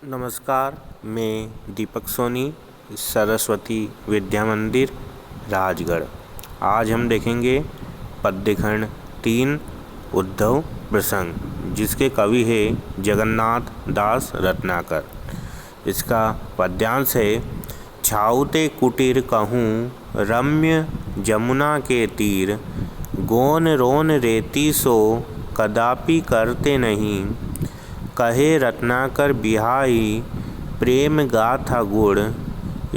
नमस्कार, मैं दीपक सोनी, सरस्वती विद्या मंदिर, राजगढ़। आज हम देखेंगे पद्यखंड 3 उद्धव प्रसंग, जिसके कवि है जगन्नाथ दास रत्नाकर। इसका पद्यांश है। छाउते कुटीर कहूँ रम्य जमुना के तीर, गोन रोन रेती सो कदापि करते नहीं। कहे रत्नाकर बिहाई प्रेम गाथा गुड़,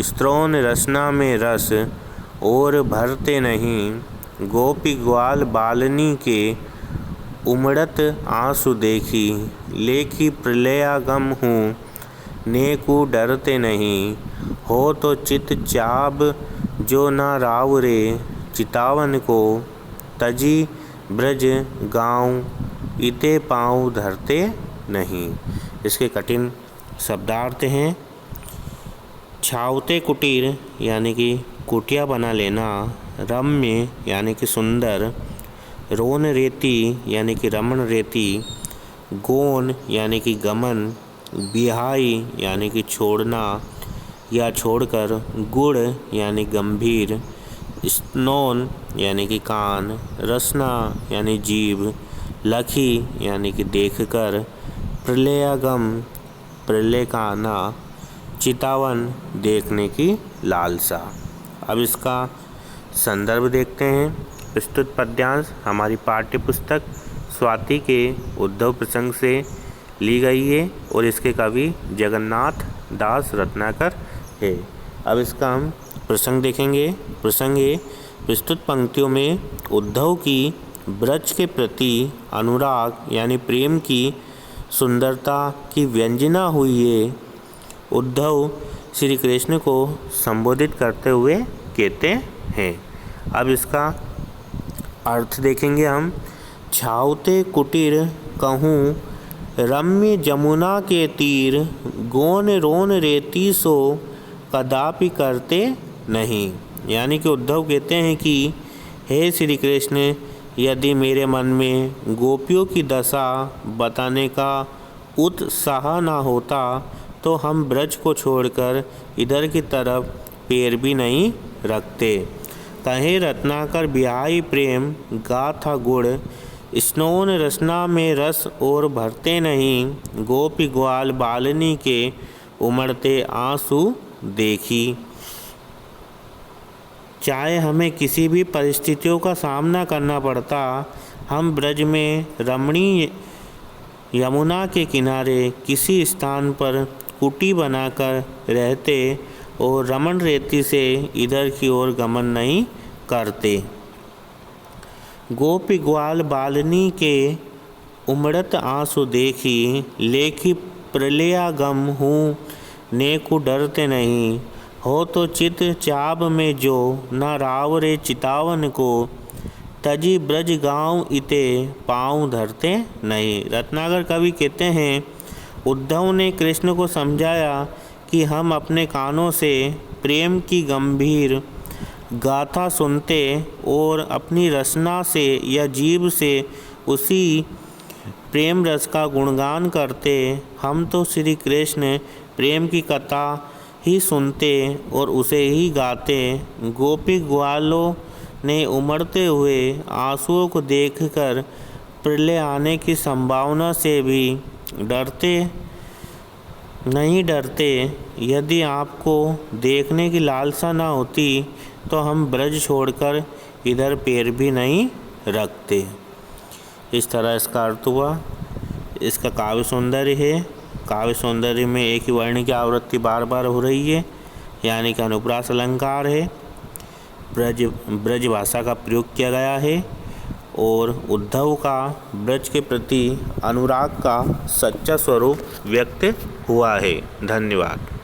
स्त्रोन रसना में रस और भरते नहीं। गोपी ग्वाल बालनी के उमड़त आंसू देखी, लेखी प्रलयागम हूँ नेकु डरते नहीं। हो तो चित चाब जो ना राव रे चितावन को, तजी ब्रज गाँव इते पाँव धरते नहीं। इसके कठिन शब्दार्थ हैं। छाउते कुटीर यानी कि कुटिया बना लेना, रम्य यानी कि सुंदर, रोन रेती यानी कि रमण रेती, गोन यानी कि गमन, बिहाई यानी कि छोड़ना या छोड़कर, गुड़ यानी गंभीर, स्नोन यानी कि कान, रसना यानी जीभ, लखी यानी कि देखकर, प्रलयागम प्रलय का आना, चितावन देखने की लालसा। अब इसका संदर्भ देखते हैं। प्रस्तुत पद्यांश हमारी पाठ्य पुस्तक स्वाति के उद्धव प्रसंग से ली गई है और इसके कवि जगन्नाथ दास रत्नाकर है। अब इसका हम प्रसंग देखेंगे। प्रसंग है, प्रस्तुत पंक्तियों में उद्धव की ब्रज के प्रति अनुराग यानी प्रेम की सुंदरता की व्यंजना हुई है। उद्धव श्री कृष्ण को संबोधित करते हुए कहते हैं। अब इसका अर्थ देखेंगे हम। छाउते कुटीर कहूँ रम्य जमुना के तीर, गोन रोन रेती सो कदापि करते नहीं। यानी कि उद्धव कहते हैं कि हे श्री कृष्ण, यदि मेरे मन में गोपियों की दशा बताने का उत्साह न होता तो हम ब्रज को छोड़कर इधर की तरफ पैर भी नहीं रखते। कहे रत्नाकर बिहाई प्रेम गाथा गुड़, स्नोन रसना में रस और भरते नहीं। गोपी ग्वाल बालनी के उमड़ते आंसू देखी। चाहे हमें किसी भी परिस्थितियों का सामना करना पड़ता, हम ब्रज में रमणीय यमुना के किनारे किसी स्थान पर कुटी बनाकर रहते और रमण रेती से इधर की ओर गमन नहीं करते। गोपी ग्वाल बालनी के उमड़त आंसू देखी, लेखी प्रलयागम हूँ नेकु डरते नहीं। हो तो चित चाब में जो न राव रे चितावन को, तजी ब्रज गाँव इते पाँव धरते नहीं। रत्नाकर कवि कहते हैं, उद्धव ने कृष्ण को समझाया कि हम अपने कानों से प्रेम की गंभीर गाथा सुनते और अपनी रसना से या जीभ से उसी प्रेम रस का गुणगान करते। हम तो श्री कृष्ण प्रेम की कथा ही सुनते और उसे ही गाते। गोपी ग्वालों ने उमड़ते हुए आंसुओं को देखकर प्रलय आने की संभावना से भी नहीं डरते। यदि आपको देखने की लालसा न होती तो हम ब्रज छोड़कर इधर पैर भी नहीं रखते। इस तरह इसका अर्थ हुआ। इसका काव्य सौंदर्य है। काव्य सौंदर्य में एक ही वर्ण की आवृत्ति बार बार हो रही है, यानी कि अनुप्रास अलंकार है। ब्रज भाषा का प्रयोग किया गया है और उद्धव का ब्रज के प्रति अनुराग का सच्चा स्वरूप व्यक्त हुआ है। धन्यवाद।